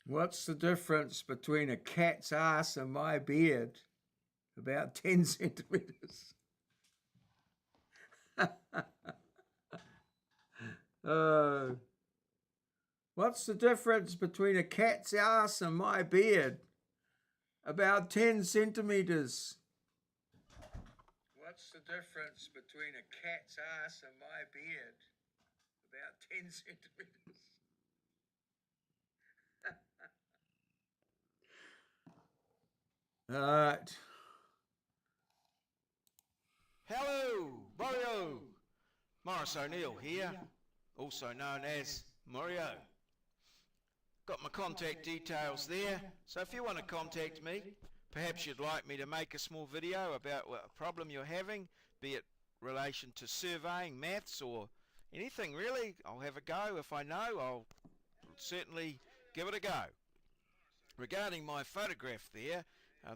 What's the difference between a cat's ass and my beard? About 10 centimeters. uh, what's the difference between a cat's ass and my beard? About 10 centimeters. What's the difference between a cat's ass and my beard? About 10 centimeters. All right. Hello, maurieo. Morris O'Neill here, also known as maurieo. Got my contact details there, so if you want to contact me, perhaps you'd like me to make a small video about what problem you're having, be it relation to surveying, maths, or anything really, I'll have a go. If I know, I'll certainly give it a go. Regarding my photograph there,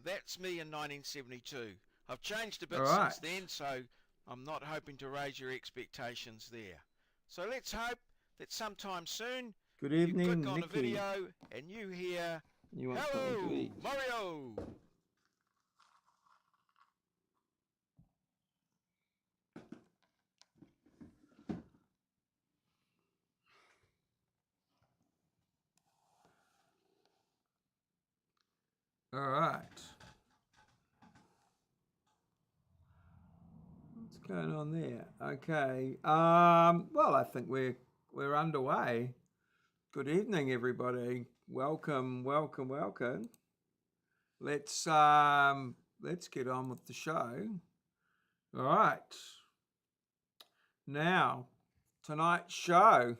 that's me in 1972. I've changed a All bit right. since then, so I'm not hoping to raise your expectations there. So let's hope that sometime soon Good you evening, click on a Nikki. video and you hear, You want something to "Hello, eat? maurieo." All right. What's going on there? Okay. Well, I think we're underway. Good evening, everybody. Welcome, welcome, welcome. Let's get on with the show. All right. Now, tonight's show.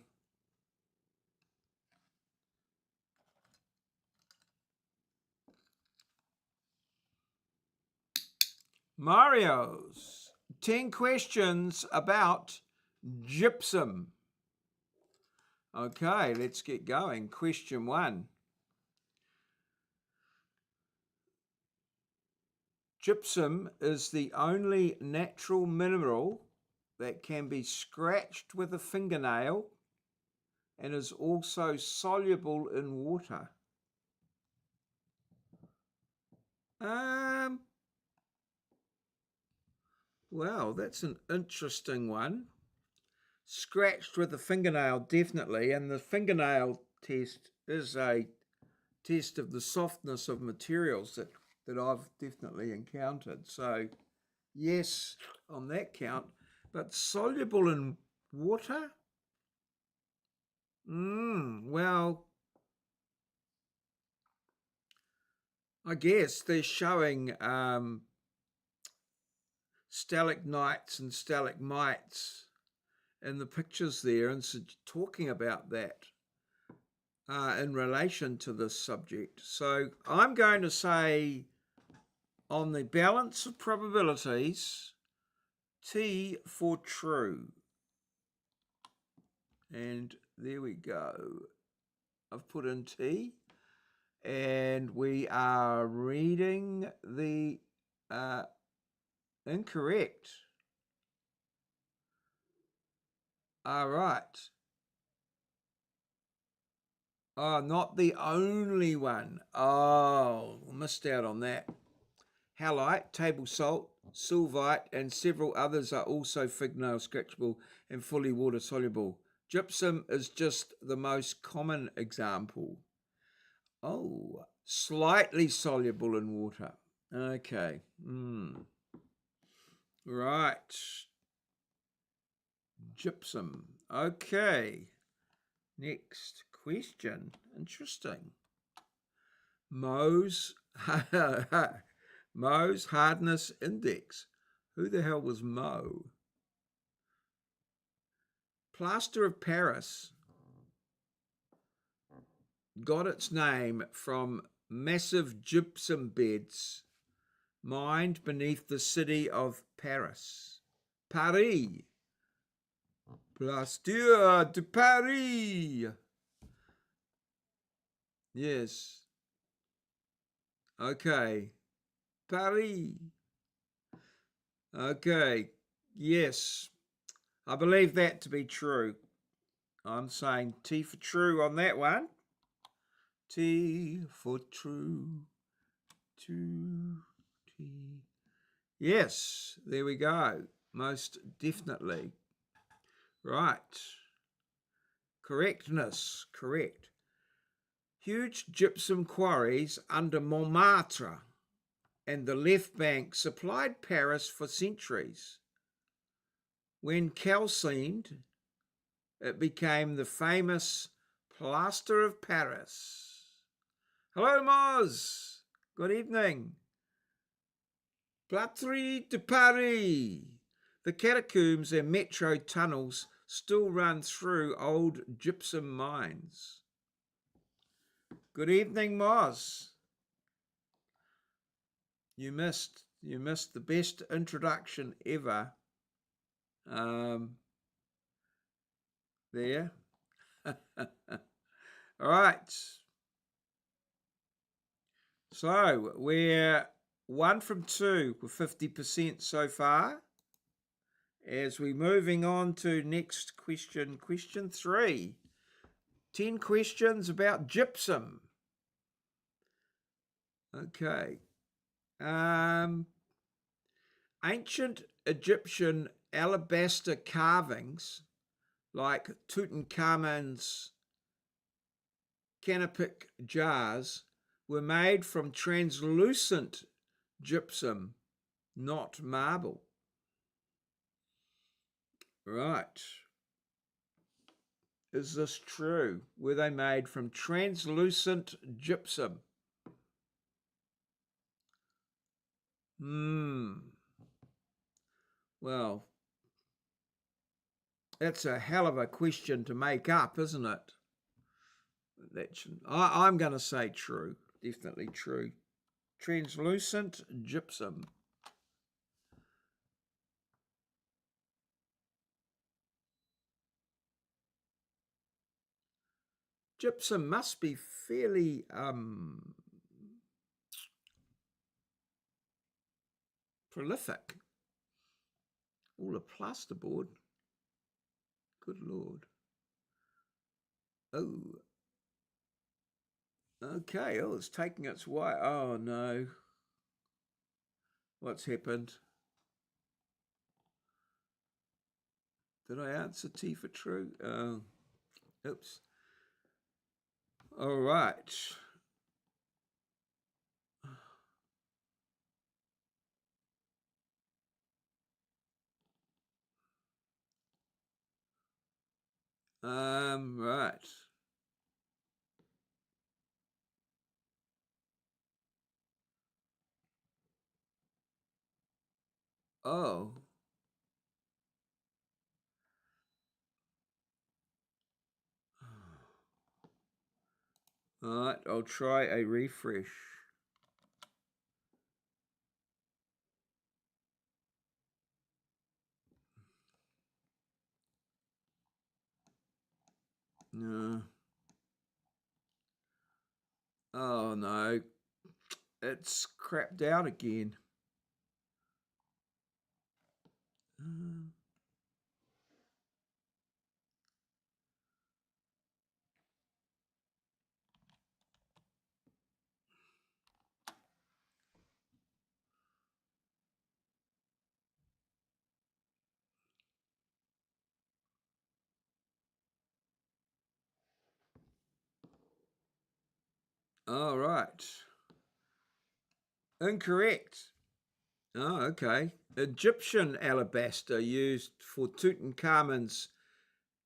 Mario's 10 questions about gypsum. Okay, let's get going. Question 1. Gypsum is the only natural mineral that can be scratched with a fingernail and is also soluble in water. Well, that's an interesting one. Scratched with a fingernail, definitely, and the fingernail test is a test of the softness of materials that I've definitely encountered. So, yes, on that count. But soluble in water? Well, I guess they're showing stalagmites and stalagmites in the pictures there, and so talking about that in relation to this subject. So I'm going to say, on the balance of probabilities, T for true. And there we go. I've put in T, and we are reading the incorrect. All right. Oh, not the only one. Oh, missed out on that. Halite, table salt, sylvite, and several others are also fingernail scratchable and fully water soluble. Gypsum is just the most common example. Oh, slightly soluble in water. Okay. Right. Gypsum. Okay. Next question. Interesting. Mohs hardness index. Who the hell was Moh? Plaster of Paris got its name from massive gypsum beds mined beneath the city of Paris. Paris. Plaster de Paris. Yes. Okay. Paris. Okay. Yes. I believe that to be true. I'm saying T for true on that one. T for true. 2T. Yes, there we go. Most definitely. Right. Correctness. Correct. Huge gypsum quarries under Montmartre and the left bank supplied Paris for centuries. When calcined, it became the famous plaster of Paris. Hello, Moz. Good evening. Plâtre de Paris. The catacombs and metro tunnels still run through old gypsum mines. Good evening, Moz. You missed the best introduction ever. There. All right. So we're 1 from 2 with 50% so far. As we're moving on to next question, question 3. 10 questions about gypsum. Okay. Ancient Egyptian alabaster carvings like Tutankhamun's canopic jars were made from translucent gypsum, not marble. Right. Is this true? Were they made from translucent gypsum? Well, that's a hell of a question to make up, isn't it? I'm going to say true. Definitely true. Translucent gypsum. Gypsum must be fairly prolific. All a plasterboard. Good Lord. Oh. Okay, it's taking its way. Oh, no. What's happened? Did I answer T for true? Oops. All right. Right. Oh. All right, I'll try a refresh. No. Oh, no. It's crapped out again. All right. Incorrect. Oh, okay. Egyptian alabaster used for Tutankhamun's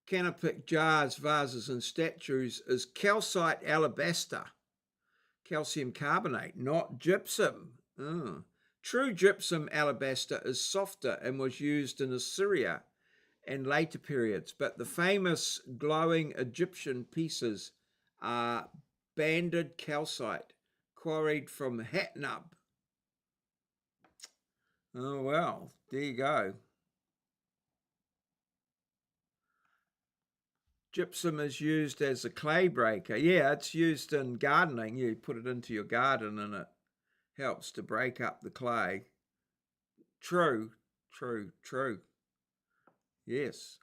canopic jars, vases, and statues is calcite alabaster, calcium carbonate, not gypsum. Oh. True gypsum alabaster is softer and was used in Assyria and later periods, but the famous glowing Egyptian pieces are banded calcite quarried from Hatnub. Oh, well, there you go. Gypsum is used as a clay breaker. Yeah, it's used in gardening. You put it into your garden and it helps to break up the clay. True, true, true. Yes.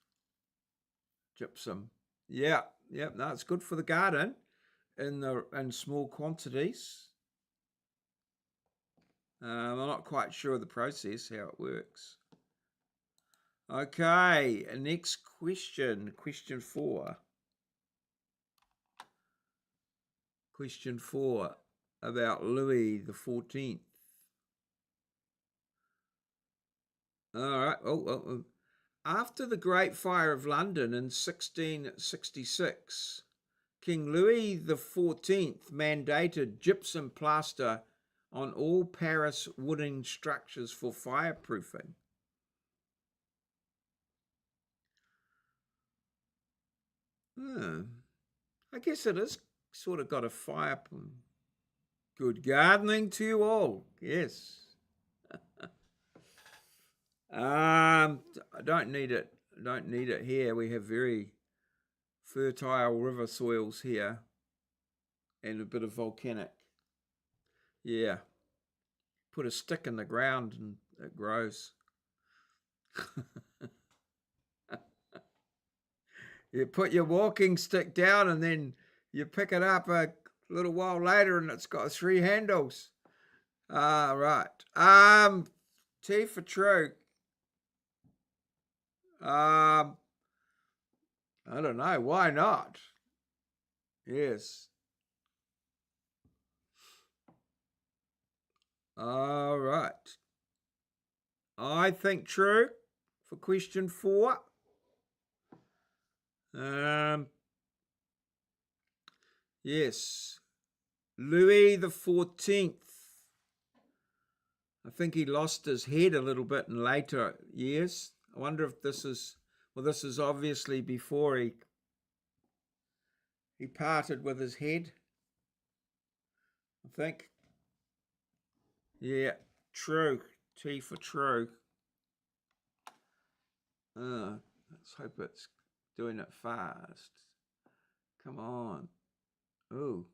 Gypsum. Yeah, no, it's good for the garden. in small quantities. I'm not quite sure of the process, how it works. Okay, next question. Question 4. Question 4 about Louis the 14th. All right. Oh. After the Great Fire of London in 1666, King Louis the 14th mandated gypsum plaster on all Paris wooden structures for fireproofing. I guess it is sort of got a fire. Good gardening to you all. Yes. I don't need it. Don't need it here. We have very fertile river soils here and a bit of volcanic. Yeah. Put a stick in the ground and it grows. You put your walking stick down and then you pick it up a little while later and it's got 3 handles. Right. T for true. I don't know. Why not? Yes. All right. I think true for question 4. Yes. Louis the 14th. I think he lost his head a little bit in later years. I wonder if this is, well, this is obviously before he parted with his head, I think. Yeah, true. T for true. Let's hope it's doing it fast. Come on. Ooh.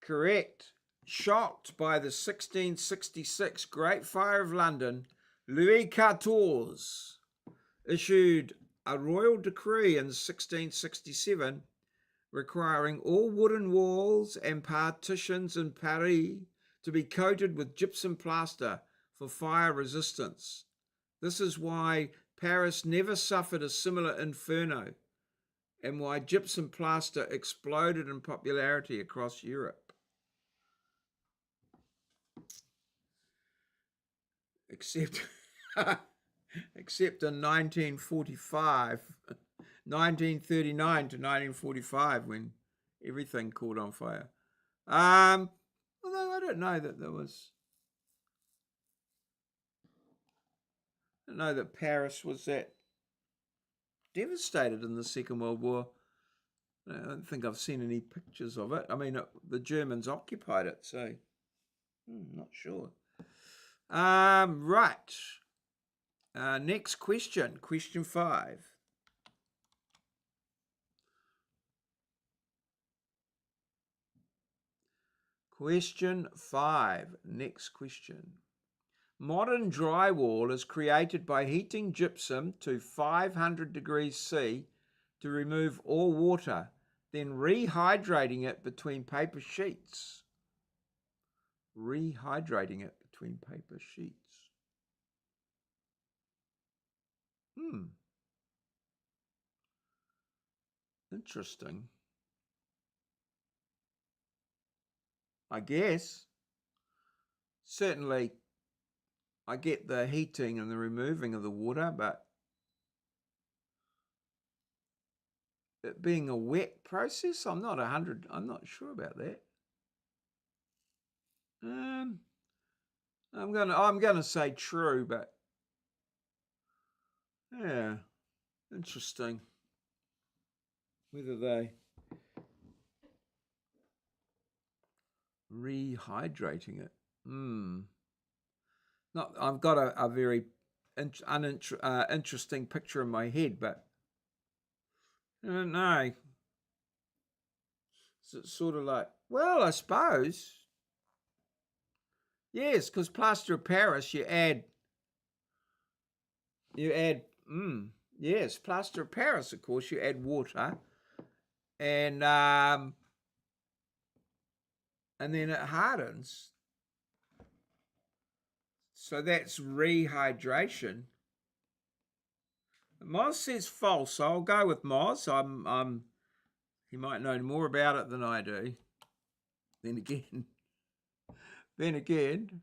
Correct. Shocked by the 1666 Great Fire of London, Louis XIV issued a royal decree in 1667 requiring all wooden walls and partitions in Paris to be coated with gypsum plaster for fire resistance. This is why Paris never suffered a similar inferno and why gypsum plaster exploded in popularity across Europe. Except in 1945, 1939 to 1945, when everything caught on fire. Although I don't know that there was. I don't know that Paris was that devastated in the Second World War. I don't think I've seen any pictures of it. I mean, the Germans occupied it, so not sure. Right. Next question. Question 5. Question 5. Next question. Modern drywall is created by heating gypsum to 500 degrees C to remove all water, then rehydrating it between paper sheets. Rehydrating it between paper sheets. Interesting. I guess. Certainly, I get the heating and the removing of the water, but it being a wet process, I'm not sure about that. I'm gonna say true, but yeah, interesting. Whether they rehydrating it. Not. I've got a very interesting picture in my head, but I don't know. It's sort of like, well, I suppose. Yes, because plaster of Paris, you add. Yes, plaster of Paris, of course, you add water and then it hardens. So that's rehydration. Moz says false, so I'll go with Moz. He might know more about it than I do. Then again,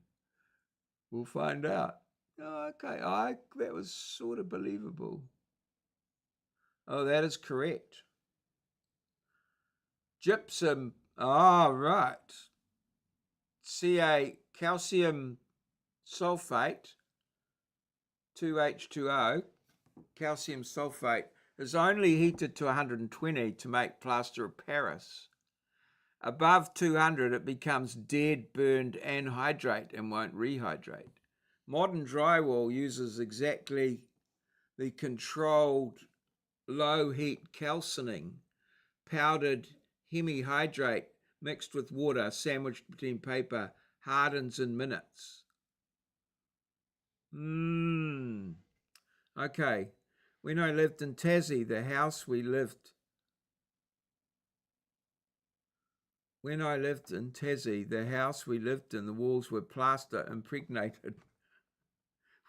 we'll find out. Oh, okay, that was sort of believable. Oh, that is correct. Gypsum. Oh, right. Ca calcium sulfate, 2H2O, calcium sulfate is only heated to 120 to make plaster of Paris. Above 200, it becomes dead, burned, anhydrate and won't rehydrate. Modern drywall uses exactly the controlled low heat calcining, powdered hemihydrate mixed with water, sandwiched between paper, hardens in minutes. Okay. When I lived in Tassie, the house we lived in, the walls were plaster impregnated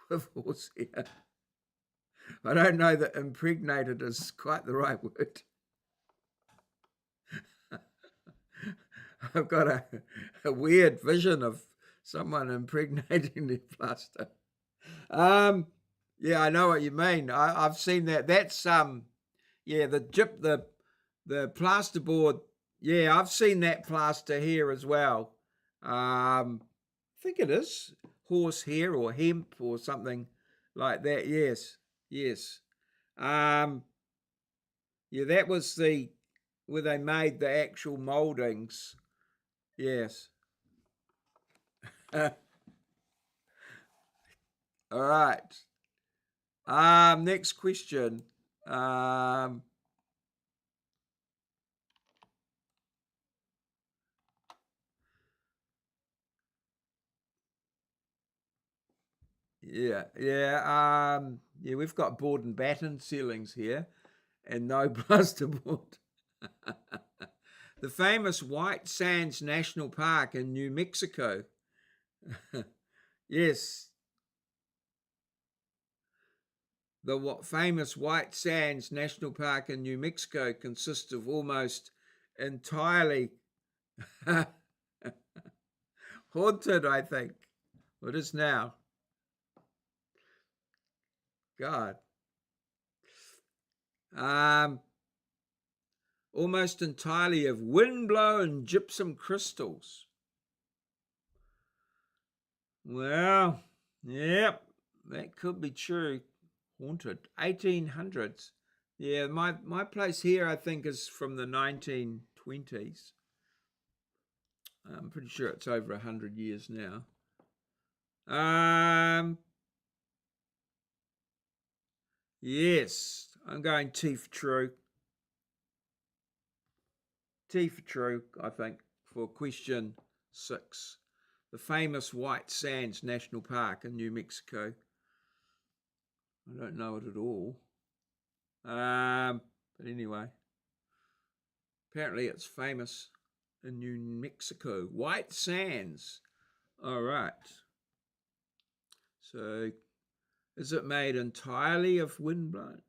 with horsehair. I don't know that impregnated is quite the right word. I've got a weird vision of someone impregnating their plaster. Yeah, I know what you mean. I've seen that. That's yeah, the plasterboard. Yeah, I've seen that plaster here as well. I think it is horsehair or hemp or something like that. Yes, yes. Yeah, that was where they made the actual moldings. Yes. All right. Next question. Yeah, we've got board and batten ceilings here and no plasterboard. The famous White Sands National Park in New Mexico. Yes, the famous White Sands National Park in New Mexico consists of almost entirely haunted, I think. It is now. God. Almost entirely of wind-blown gypsum crystals. Well, yep, that could be true. Haunted. 1800s. Yeah, my place here, I think, is from the 1920s. I'm pretty sure it's over 100 years now. Yes, I'm going T for true. T for true, I think, for question 6. The famous White Sands National Park in New Mexico. I don't know it at all. But anyway, apparently it's famous in New Mexico. White Sands. All right. So, is it made entirely of windblown?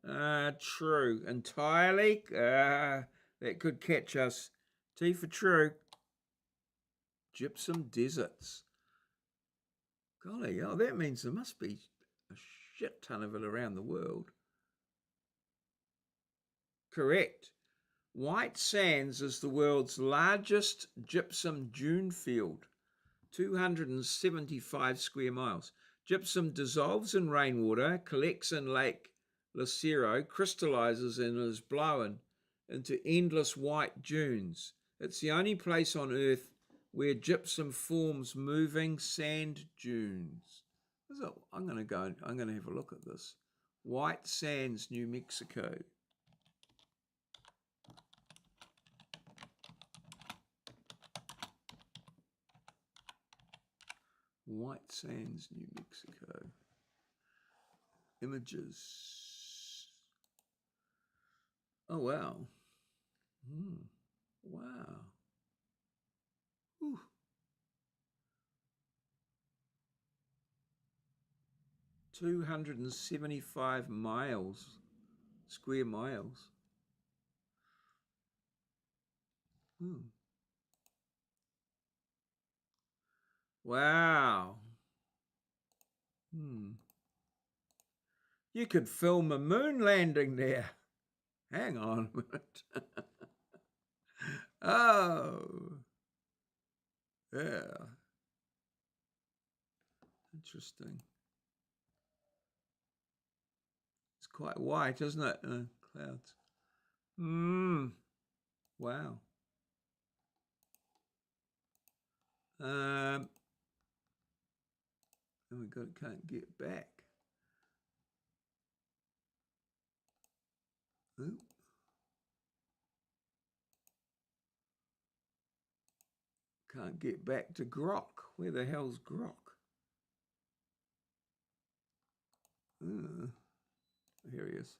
True. Entirely? That could catch us. T for true. Gypsum deserts. Golly, oh, that means there must be a shit ton of it around the world. Correct. White Sands is the world's largest gypsum dune field, 275 square miles. Gypsum dissolves in rainwater, collects in Lake Lucero, crystallizes and is blown into endless white dunes. It's the only place on Earth where gypsum forms moving sand dunes. I'm going to have a look at this. White Sands, New Mexico. White Sands, New Mexico. Images. Oh, wow. Wow. Whew. 275 miles, square miles. Wow. You could film a moon landing there. Hang on a minute. Oh, yeah. Interesting. It's quite white, isn't it? Clouds. Wow. And we can't get back. Ooh. Can't get back to Grok. Where the hell's Grok? Here he is.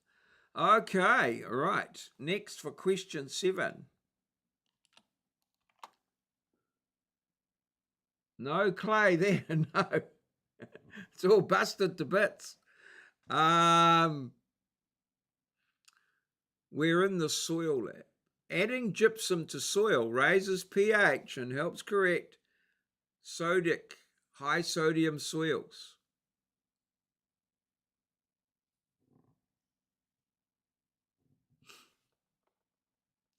Okay, all right. Next for question 7. No clay there, no. It's all busted to bits. We're in the soil lab. Adding gypsum to soil raises pH and helps correct high sodium soils.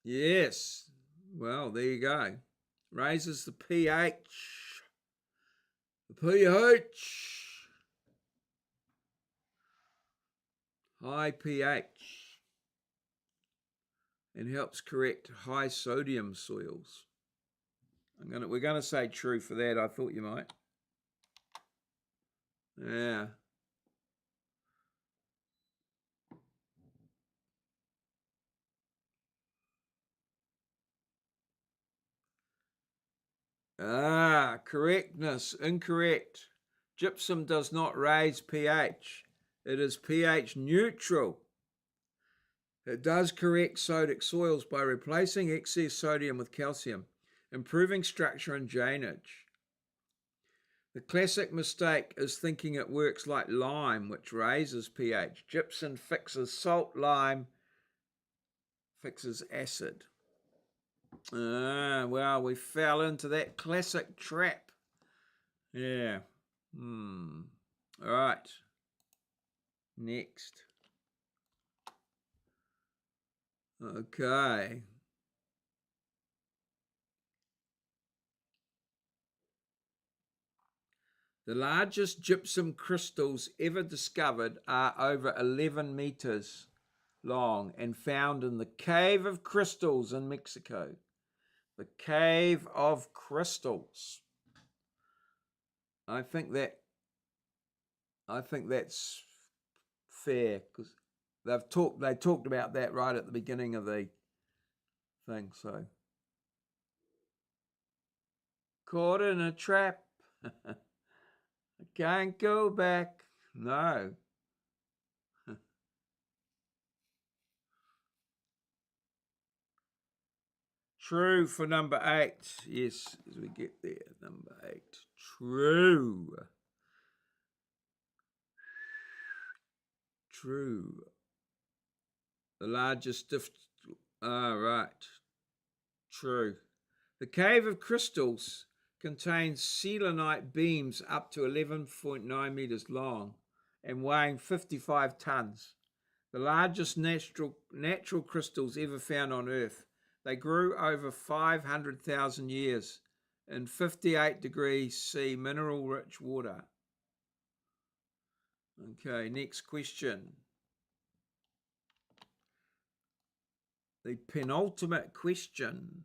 Yes. Well, there you go. Raises the pH. The pH. High pH. And helps correct high sodium soils. We're gonna say true for that. I thought you might. Yeah. Correctness. Incorrect. Gypsum does not raise pH. It is pH neutral. It does correct sodic soils by replacing excess sodium with calcium, improving structure and drainage. The classic mistake is thinking it works like lime, which raises pH. Gypsum fixes salt, lime fixes acid. Well, we fell into that classic trap. Yeah. All right. Next. Okay. The largest gypsum crystals ever discovered are over 11 meters long and found in the Cave of Crystals in Mexico. The Cave of Crystals. I think that's fair because they talked about that right at the beginning of the thing. So caught in a trap. I can't go back. No. True for number 8. Yes, as we get there. Number 8. True. True. The largest right. True. The Cave of Crystals contains selenite beams up to 11.9 meters long and weighing 55 tons. The largest natural crystals ever found on Earth. They grew over 500,000 years in 58 degrees C mineral-rich water. Okay, next question. The penultimate question.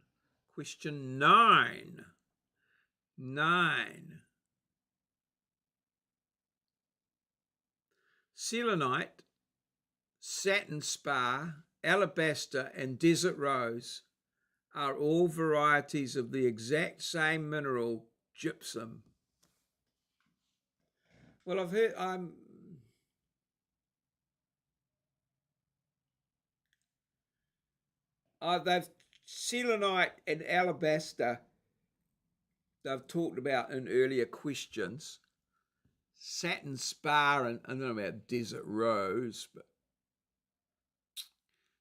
Question 9. 9. Selenite, satin spar, alabaster, and desert rose are all varieties of the exact same mineral, gypsum. Well, I've heard they've selenite and alabaster, they've talked about in earlier questions. Satin spar, and I don't know about desert rose, but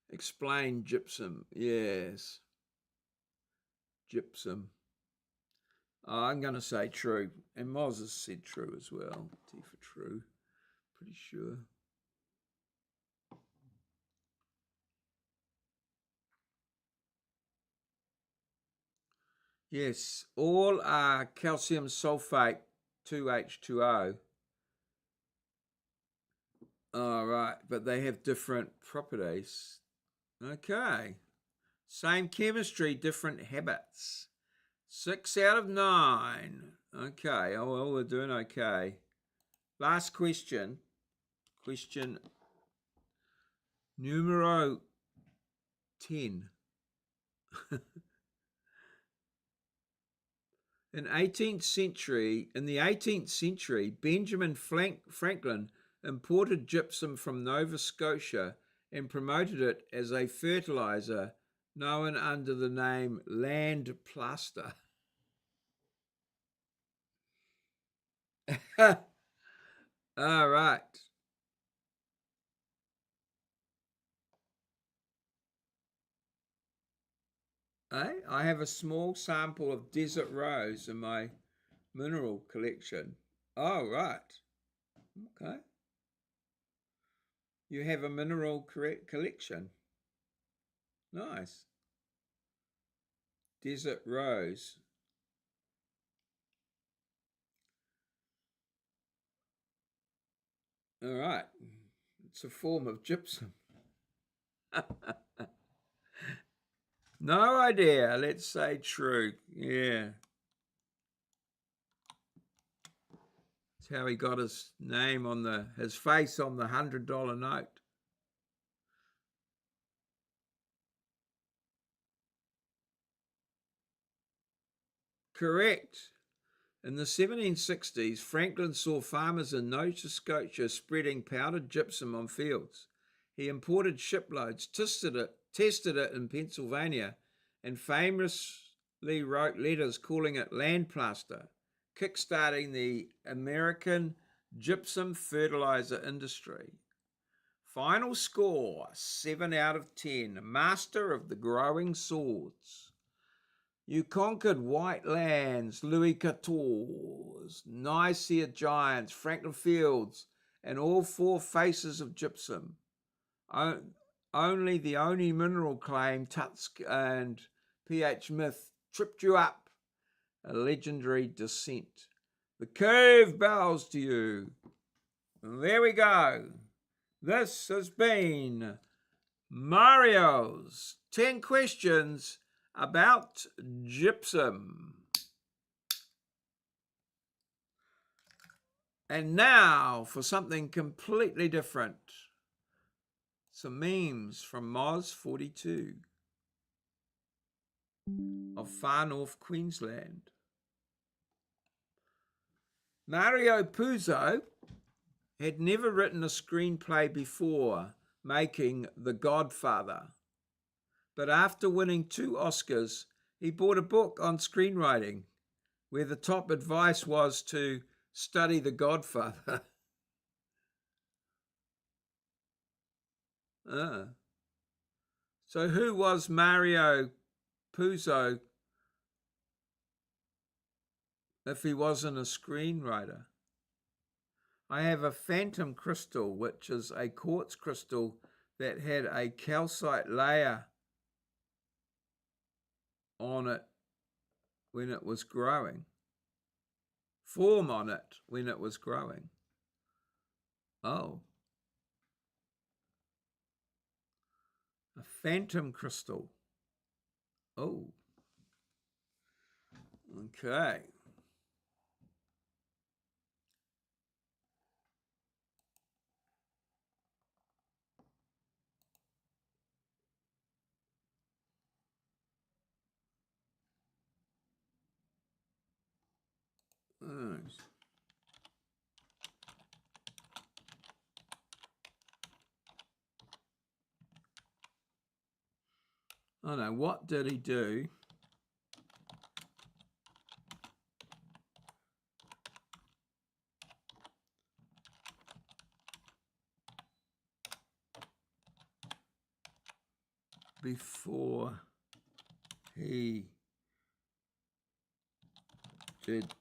explain gypsum. Yes. Gypsum. Oh, I'm going to say true. And Moz has said true as well. T for true. Pretty sure. Yes, all are calcium sulfate 2H2O. All right, but they have different properties. Okay. Same chemistry, different habits. 6 out of 9. Okay, oh well, we're doing okay. Last question. Question numero 10. In the 18th century, Benjamin Franklin imported gypsum from Nova Scotia and promoted it as a fertilizer known under the name land plaster. All right. I have a small sample of desert rose in my mineral collection. Oh, right. Okay. You have a mineral collection. Nice. Desert rose. All right. It's a form of gypsum. No idea. Let's say true. Yeah. That's how he got his name on his face on the $100 note. Correct. In the 1760s, Franklin saw farmers in Nova Scotia spreading powdered gypsum on fields. He imported shiploads, tested it in Pennsylvania, and famously wrote letters calling it land plaster, kickstarting the American gypsum fertilizer industry. Final score, 7 out of 10. Master of the growing swords. You conquered White Lands, Louis XIV, Nicaea Giants, Franklin Fields, and all 4 faces of gypsum. Only the only mineral claim, Tutsk and pH myth, tripped you up. A legendary descent. The curve bows to you. And there we go. This has been Mario's 10 questions about gypsum. And now for something completely different. Some memes from Moz 42 of far north Queensland. Maurieo Puzo had never written a screenplay before making The Godfather. But after winning 2 Oscars, he bought a book on screenwriting where the top advice was to study The Godfather. So who was Maurieo Puzo if he wasn't a screenwriter? I have a phantom crystal, which is a quartz crystal that had a calcite layer on it when it was growing. Form on it when it was growing. Oh. A phantom crystal. Oh. Okay. Nice. don't know, what did he do? Before he did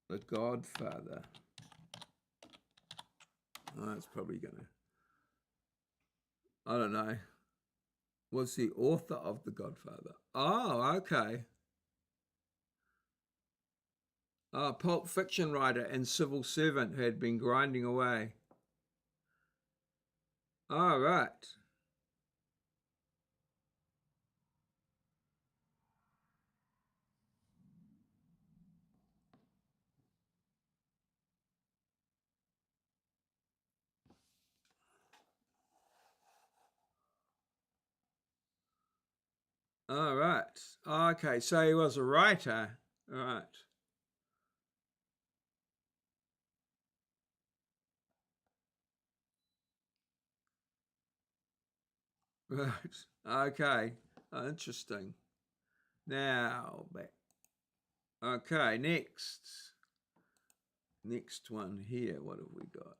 The Godfather. Oh, that's probably gonna, I don't know. Was the author of The Godfather? Oh, okay. Oh, Pulp Fiction writer and civil servant who had been grinding away. All right. All right. Okay, so he was a writer. All right. Right. Okay. Oh, interesting. Now back. Okay, next. Next one here. What have we got?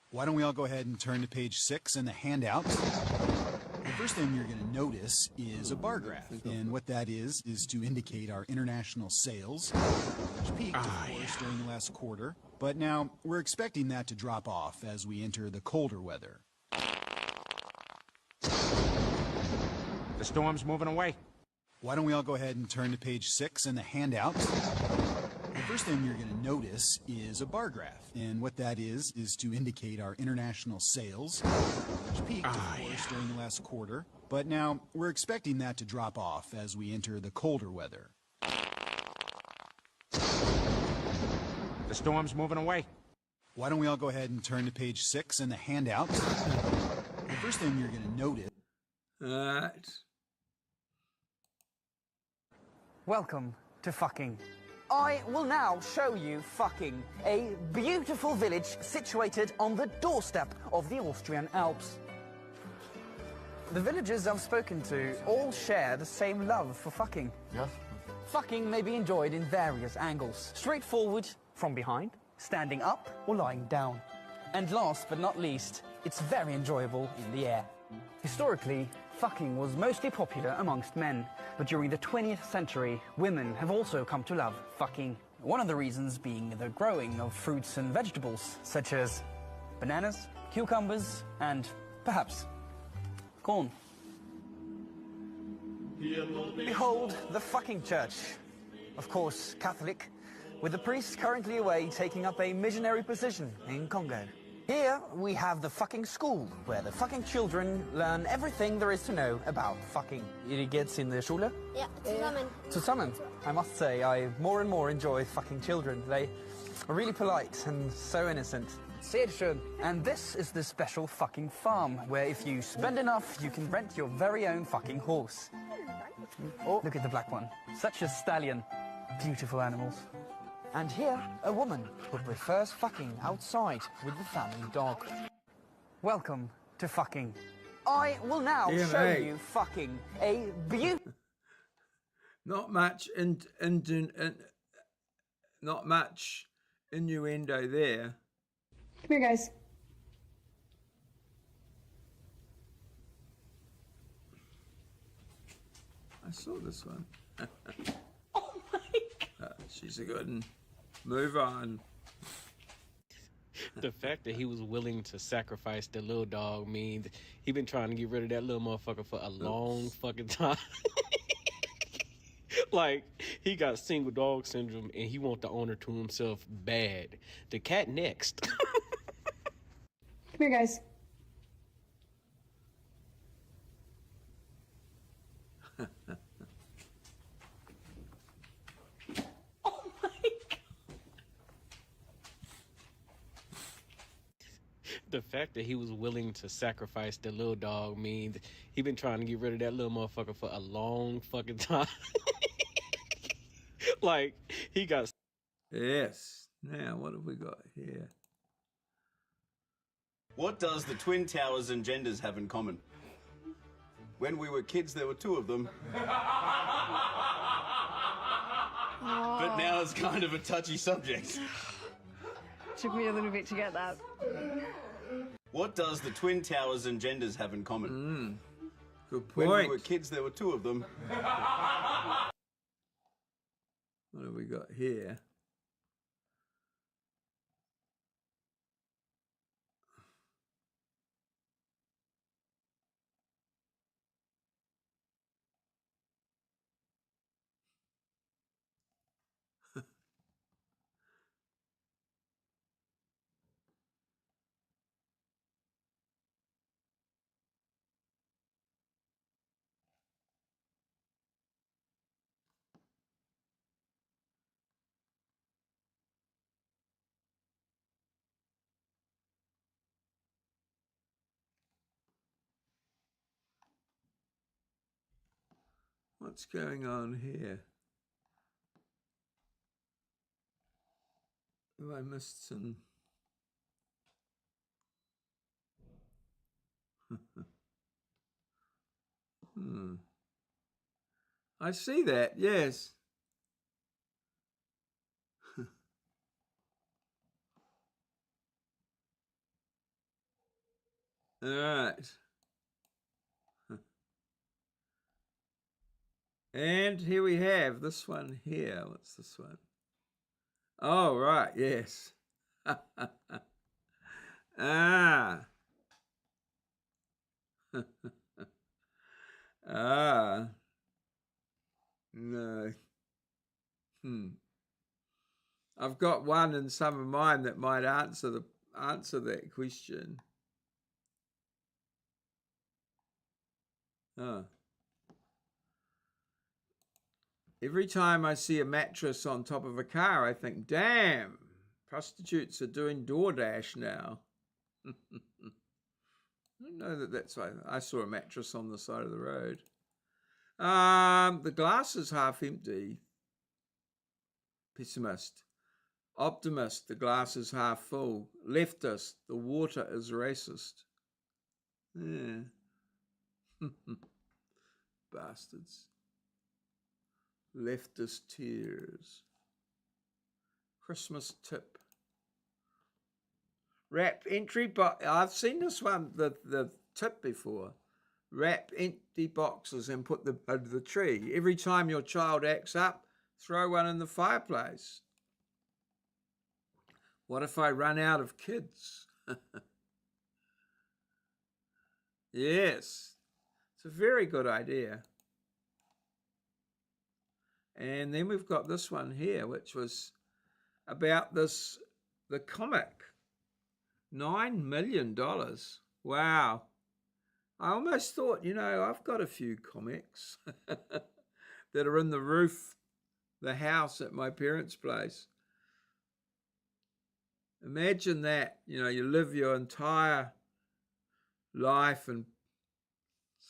Why don't we all go ahead and turn to page 6 in the handout. The first thing you're going to notice is a bar graph, and what that is to indicate our international sales, which peaked, of course, during the last quarter. But now we're expecting that to drop off as we enter the colder weather. The storm's moving away. Why don't we all go ahead and turn to page 6 in the handout. The first thing you're going to notice is a bar graph, and what that is to indicate our international sales, which peaked, of course, during the last quarter. But now we're expecting that to drop off as we enter the colder weather. The storm's moving away. Why don't we all go ahead and turn to page 6 in the handout. The first thing you're going to notice... All right. Welcome to fucking. I will now show you fucking a beautiful village situated on the doorstep of the Austrian Alps. The villagers I've spoken to all share the same love for fucking. Yes. Fucking may be enjoyed in various angles. Straightforward, from behind, standing up, or lying down. And last but not least, it's very enjoyable in the air. Historically, fucking was mostly popular amongst men, but during the 20th century, women have also come to love fucking. One of the reasons being the growing of fruits and vegetables, such as bananas, cucumbers, and perhaps corn. Behold the fucking church. Of course, Catholic, with the priest currently away taking up a missionary position in Congo. Here we have the fucking school, where the fucking children learn everything there is to know about fucking. Ihr geht's in der Schule? Ja, zusammen. Zusammen. I must say, I more and more enjoy fucking children. They are really polite and so innocent. Sehr schön. And this is the special fucking farm, where if you spend enough, you can rent your very own fucking horse. Oh, look at the black one. Such a stallion. Beautiful animals. And here, a woman who prefers fucking outside with the family dog. Welcome to fucking. I will now show you fucking a beautiful... Not much not much innuendo there. Come here, guys. I saw this one. Oh my God. She's a good one. Move on. The fact that he was willing to sacrifice the little dog means he been trying to get rid of that little motherfucker for a long fucking time. Like, he got single dog syndrome and he want the owner to himself bad. The cat next. Come here, guys. Oh my God. The fact that he was willing to sacrifice the little dog means he been trying to get rid of that little motherfucker for a long fucking time. Like, he got... Yes. Now, what have we got here? What does the Twin Towers and genders have in common? When we were kids, there were two of them. But now it's kind of a touchy subject. Took me a little bit to get that. What does the Twin Towers and genders have in common? Good When we point. were kids, there were two of them. What have we got here? What's going on here? Have I missed some? I see that, yes. All right. And here we have this one here. What's this one? Oh, right, yes. Ah. Ah. No. I've got one in some of mine that might answer that question. Oh. Every time I see a mattress on top of a car, I think, damn, prostitutes are doing DoorDash now. I don't know that's why. I saw a mattress on the side of the road. The glass is half empty. Pessimist. Optimist, the glass is half full. Leftist, the water is racist. Yeah. Bastards. Leftist tears. Christmas tip. Wrap entry box. I've seen this one, the tip before. Wrap empty boxes and put them under the tree. Every time your child acts up, throw one in the fireplace. What if I run out of kids? Yes, it's a very good idea. And then we've got this one here, which was about the comic. $9 million. Wow. I almost thought, I've got a few comics that are in the roof, the house at my parents' place. Imagine that, you live your entire life in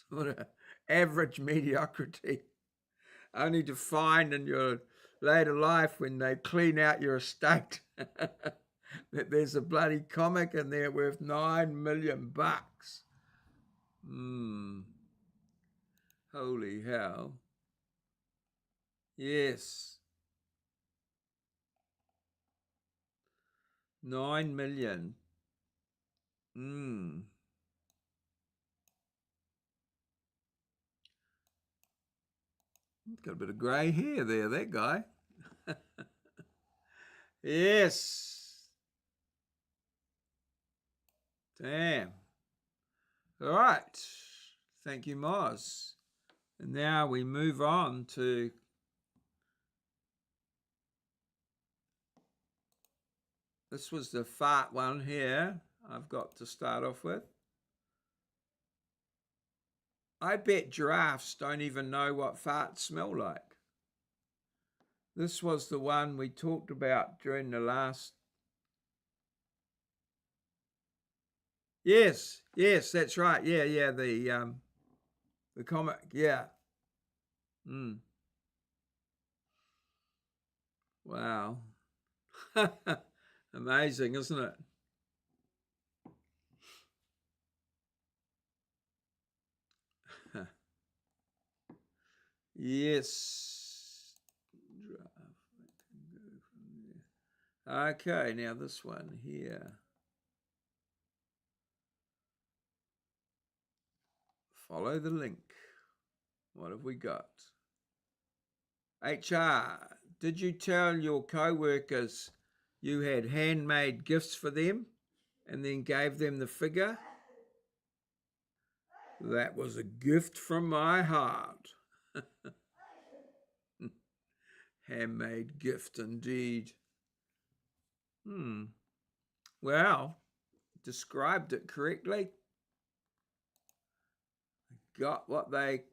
sort of average mediocrity, only to find in your later life when they clean out your estate that there's a bloody comic in there worth $9 million. Holy hell. Yes. 9 million. Got a bit of grey hair there, that guy. Yes. Damn. All right. Thank you, Moz. And now we move on to this was the fart one here I've got to start off with. I bet giraffes don't even know what farts smell like. This was the one we talked about during the last... Yes, that's right. Yeah, the comic, yeah. Wow. Amazing, isn't it? Yes. Okay, now this one here. Follow the link. What have we got? HR, did you tell your co-workers you had handmade gifts for them and then gave them the figure? That was a gift from my heart. Handmade gift indeed. Well, described it correctly. Got what they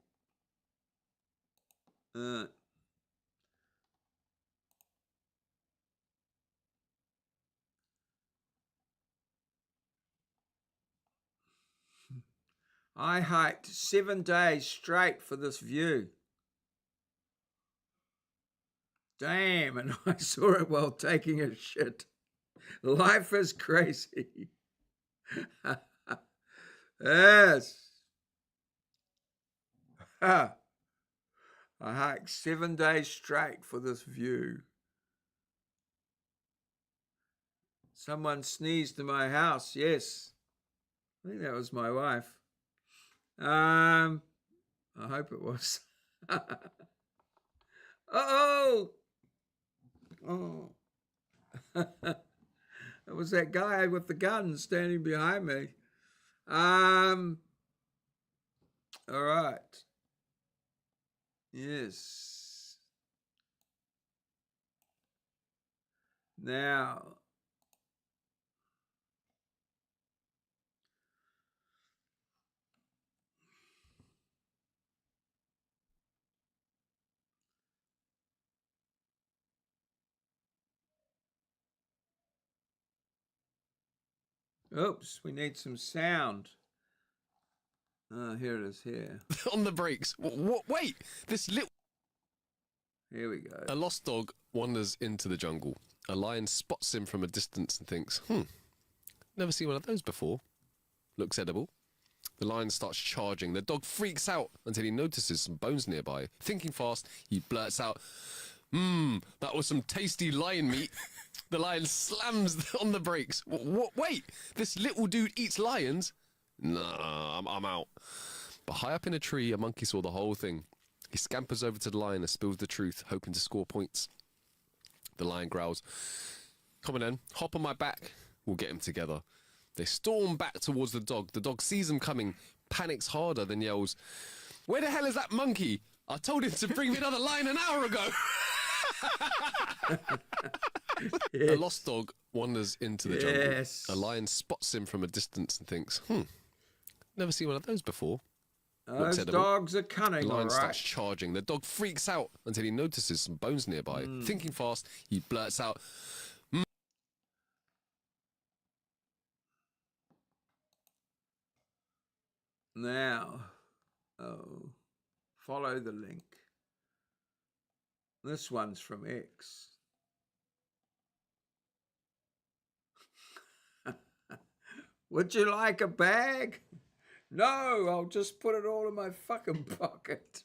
I hiked 7 days straight for this view. Damn, and I saw it while taking a shit. Life is crazy. Yes. I hiked 7 days straight for this view. Someone sneezed in my house, yes. I think that was my wife. I hope it was. Oh! It was that guy with the gun standing behind me. All right. Yes. Now. Oops, we need some sound. Oh, here it is here. On the brakes. What? Wait, this little... Here we go. A lost dog wanders into the jungle. A lion spots him from a distance and thinks, never seen one of those before. Looks edible. The lion starts charging. The dog freaks out until he notices some bones nearby. Thinking fast, he blurts out, that was some tasty lion meat. The lion slams on the brakes. What? Wait, this little dude eats lions? Nah, I'm out. But high up in a tree, a monkey saw the whole thing. He scampers over to the lion and spills the truth, hoping to score points. The lion growls, "Come on then, hop on my back. We'll get him together." They storm back towards the dog. The dog sees them coming, panics harder, then yells, "Where the hell is that monkey? I told him to bring me another lion an hour ago." Yes. A lost dog wanders into the jungle. Yes. A lion spots him from a distance and thinks, never seen one of those before. Those dogs are cunning, The lion all starts right. charging. The dog freaks out until he notices some bones nearby. Thinking fast, he blurts out, Now, follow the link. This one's from X. Would you like a bag? No, I'll just put it all in my fucking pocket.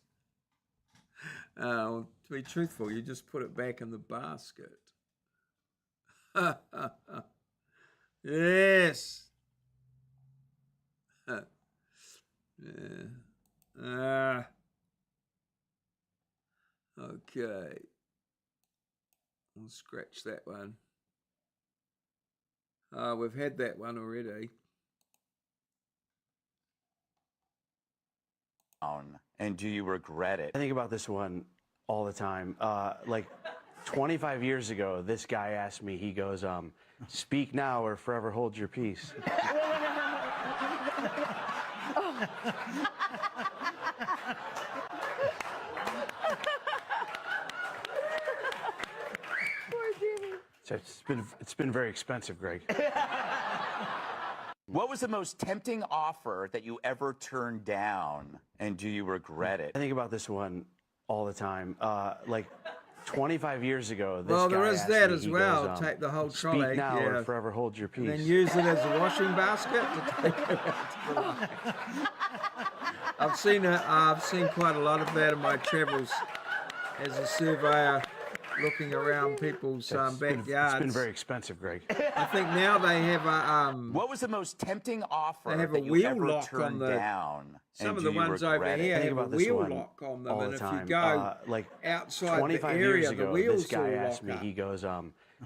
To be truthful, you just put it back in the basket. Yes. Yeah. Okay. We'll scratch that one. We've had that one already. And do you regret it? I think about this one all the time. Like 25 years ago, this guy asked me, he goes, "Speak now or forever hold your peace." So it's been very expensive, Greg. What was the most tempting offer that you ever turned down? And do you regret it? I think about this one all the time. Like 25 years ago, this Well, guy there is asked that me, as he well. goes, Take the whole trolley. "Speak now Yeah. or forever hold your peace." And then use it as a washing basket to take it out to the line. I've seen it. I've seen quite a lot of that in my travels as a surveyor, looking around people's backyards. It's been very expensive, Greg. I think now they have a. What was the most tempting offer They have a that you wheel ever lock on turned the. down? Some and of do the you ones over regret it? here Think have a about this wheel one lock on them, all and the if time. you go like outside 25 the years area, ago, the wheels this guy will asked lock me, up. he goes,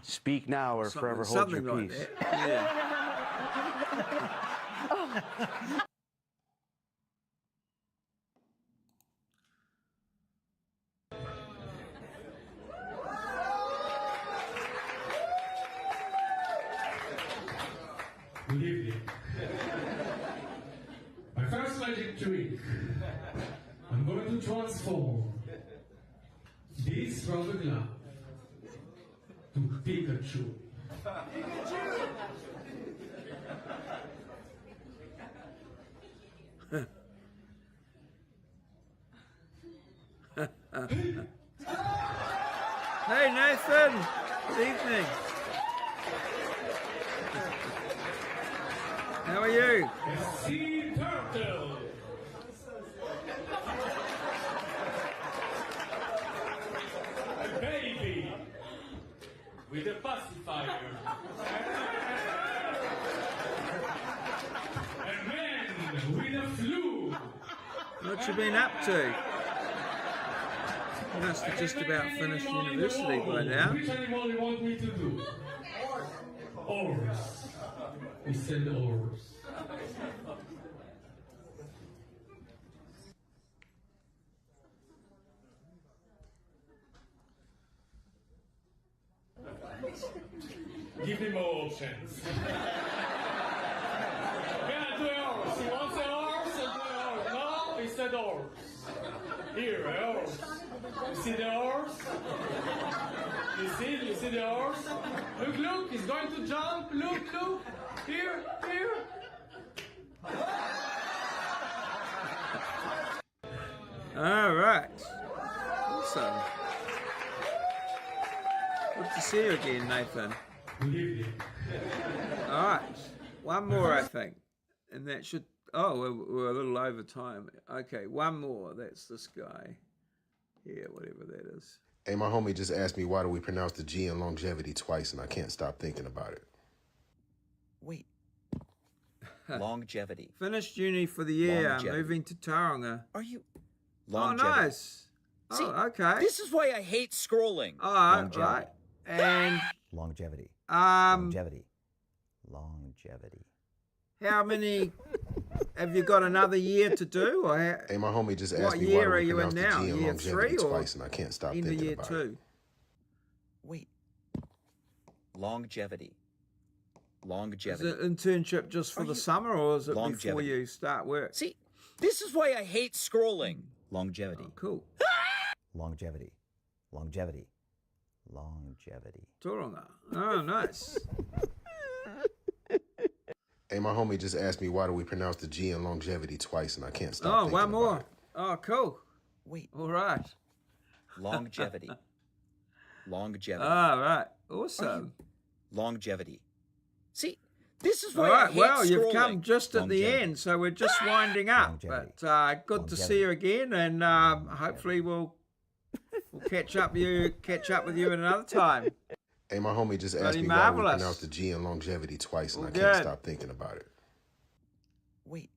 speak now or forever hold Something your like peace. that. Yeah. Good evening. My first magic trick. I'm going to transform this rubber glove to Pikachu. Hey Nathan, good evening. How are you? Sea turtle. A baby with a pacifier. A man with a flu. What you been up to? You must have just about finished university by now. Which animal you want me to do? Horse. We said horse. Give him more options. Yeah, do a horse. He wants a horse and do a horse. No, he said horse. Here, a horse. You see the horse? You see the horse? Look, he's going to jump. Look. Here. All right. Awesome. Good to see you again, Nathan. Good evening. All right. One more, I think. And that should... Oh, we're a little over time. Okay, one more. That's this guy. Yeah, whatever that is. Hey, my homie just asked me why do we pronounce the G in longevity twice, and I can't stop thinking about it. Wait. Longevity. Finished uni for the year. Longevity. Moving to Tauranga. Are you... Oh, Longevity. nice. See, oh, okay. This is why I hate scrolling. All right, Longevity. right. And... Longevity. Longevity. How many... Have you got another year to do? Or Hey, my homie just asked what me year why are we you in pronounce now? the G in Year longevity 3 or twice, and I can't stop into thinking year about 2? it. Wait. Longevity. Is Longevity. it internship just for the summer, or is it before Longevity. you start work? See, this is why I hate scrolling. Longevity. Oh, cool. Longevity. Tauranga. Oh, nice. Hey, my homie just asked me why do we pronounce the G in longevity twice, and I can't stop Oh, thinking one about more. it. Oh, cool. Wait. All right. Longevity. Longevity. All right. Awesome. Longevity. See, this is All why I right. hate Well, scrolling. you've come just at the Longevity. end, so we're just winding up. But good to see you again, and hopefully we'll catch up with you at another time. Hey, my homie just asked Bloody me why we marvelous. pronounce the G in longevity twice, and Well, I can't good. stop thinking about it. Wait.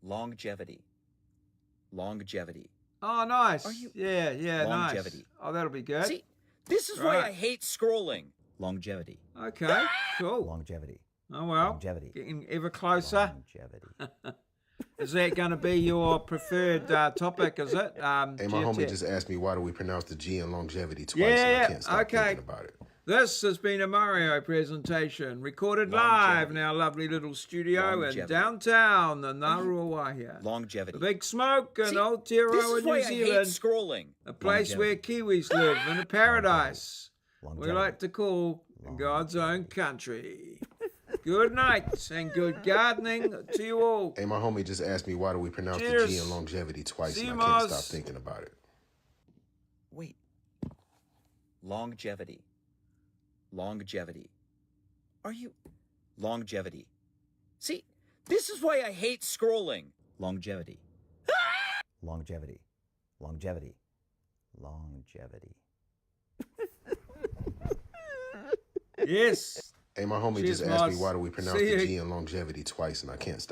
Longevity. Longevity. Oh, nice. Are you- Yeah, Longevity. nice. Oh, that'll be good. See, this is why Right. I hate scrolling. Longevity. Okay, cool. Longevity. Oh, well. Longevity. Getting ever closer. Longevity. Is that going to be your preferred topic, is it? Hey, my homie geotech? just asked me why do we pronounce the G in longevity twice, Yeah, and I can't stop okay. thinking about it. This has been a Maurieo presentation, recorded live in our lovely little studio in Longevity. downtown, the Naruawahia. Longevity. The Big Smoke in See, Aotearoa, this is New why I hate Zealand. scrolling. A place where Kiwis live in a paradise we Longevity. like to call God's own country. Good night and good gardening to you all. Hey, my homie just asked me why do we pronounce the Cheers. G in longevity twice, See and you, I can't Moz. stop thinking about it. Wait. Longevity. Longevity. Are you... Longevity. See, this is why I hate scrolling. Longevity. Longevity. Longevity. Longevity. Yes. Hey, my homie Cheers, just asked me Moz. why do we pronounce See the you. G in longevity twice, and I can't stop.